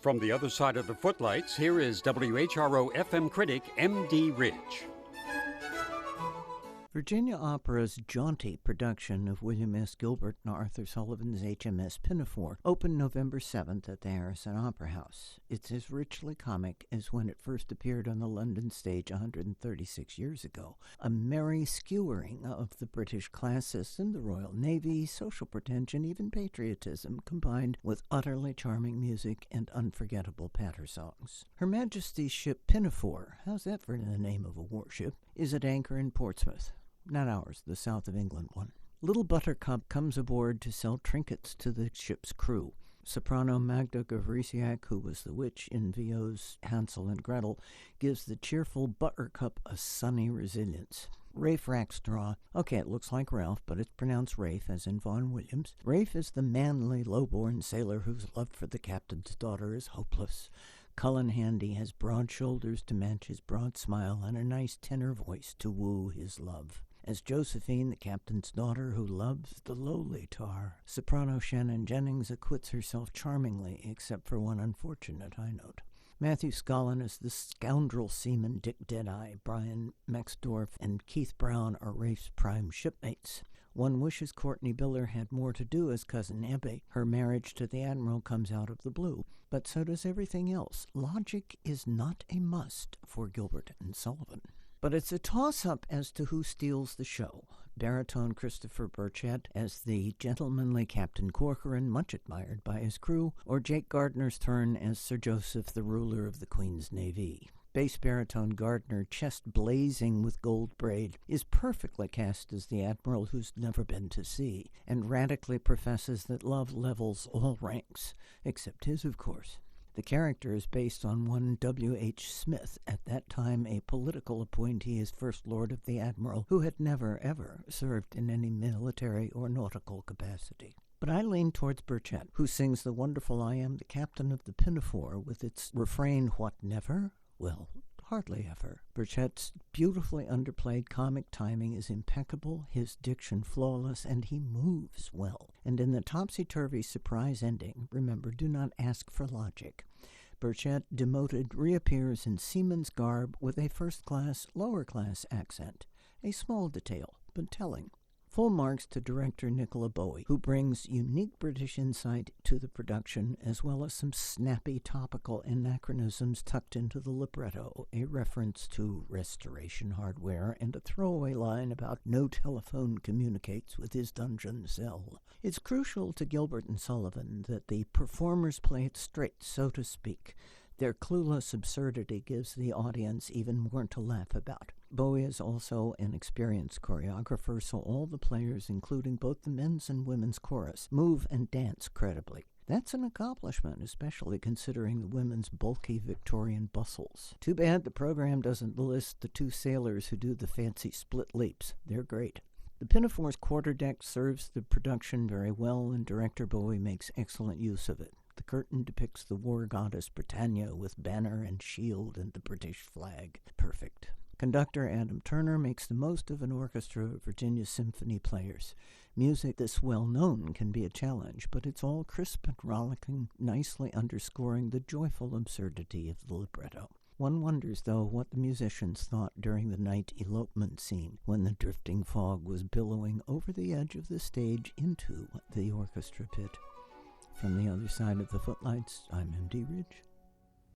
From the other side of the Footlights, here is WHRO FM critic M.D. Ridge. Virginia Opera's jaunty production of William S. Gilbert and Arthur Sullivan's HMS Pinafore opened November 7th at the Harrison Opera House. It's as richly comic as when it first appeared on the London stage 136 years ago. A merry skewering of the British class system, the Royal Navy, social pretension, even patriotism, combined with utterly charming music and unforgettable patter songs. Her Majesty's ship Pinafore, how's that for the name of a warship, is at anchor in Portsmouth. Not ours, the South of England one. Little Buttercup comes aboard to sell trinkets to the ship's crew. Soprano Magda Gavrisiak, who was the witch in VO's Hansel and Gretel, gives the cheerful Buttercup a sunny resilience. Rafe Rackstraw, okay, it looks like Ralph, but it's pronounced Rafe, as in Vaughan Williams. Rafe is the manly, low-born sailor whose love for the captain's daughter is hopeless. Cullen Handy has broad shoulders to match his broad smile and a nice tenor voice to woo his love. As Josephine, the captain's daughter who loves the lowly tar, soprano Shannon Jennings acquits herself charmingly, except for one unfortunate high note. Matthew Scollin is the scoundrel seaman Dick Deadeye. Brian Maxdorf and Keith Brown are Rafe's prime shipmates. One wishes Courtney Biller had more to do as Cousin Ebbe. Her marriage to the Admiral comes out of the blue, but so does everything else. Logic is not a must for Gilbert and Sullivan. But it's a toss-up as to who steals the show. Baritone Christopher Burchett as the gentlemanly Captain Corcoran, much admired by his crew, or Jake Gardner's turn as Sir Joseph, the ruler of the Queen's Navy. Bass baritone Gardner, chest blazing with gold braid, is perfectly cast as the Admiral who's never been to sea, and radically professes that love levels all ranks, except his, of course. The character is based on one W.H. Smith, at that time a political appointee as First Lord of the Admiral, who had never, ever served in any military or nautical capacity. But I lean towards Burchett, who sings the wonderful I Am the Captain of the Pinafore with its refrain, What never? Well, hardly ever. Burchett's beautifully underplayed comic timing is impeccable, his diction flawless, and he moves well. And in the topsy-turvy surprise ending, remember, do not ask for logic. Burchett, demoted, reappears in seaman's garb with a first-class, lower-class accent. A small detail, but telling. Full marks to director Nicola Bowie, who brings unique British insight to the production, as well as some snappy topical anachronisms tucked into the libretto, a reference to restoration hardware, and a throwaway line about no telephone communicates with his dungeon cell. It's crucial to Gilbert and Sullivan that the performers play it straight, so to speak. Their clueless absurdity gives the audience even more to laugh about. Bowie is also an experienced choreographer, so all the players, including both the men's and women's chorus, move and dance credibly. That's an accomplishment, especially considering the women's bulky Victorian bustles. Too bad the program doesn't list the two sailors who do the fancy split leaps. They're great. The Pinafore's quarterdeck serves the production very well, and director Bowie makes excellent use of it. The curtain depicts the war goddess Britannia with banner and shield and the British flag. Perfect. Conductor Adam Turner makes the most of an orchestra of Virginia symphony players. Music this well-known can be a challenge, but it's all crisp and rollicking, nicely underscoring the joyful absurdity of the libretto. One wonders, though, what the musicians thought during the night elopement scene when the drifting fog was billowing over the edge of the stage into the orchestra pit. From the other side of the Footlights, I'm M.D. Ridge.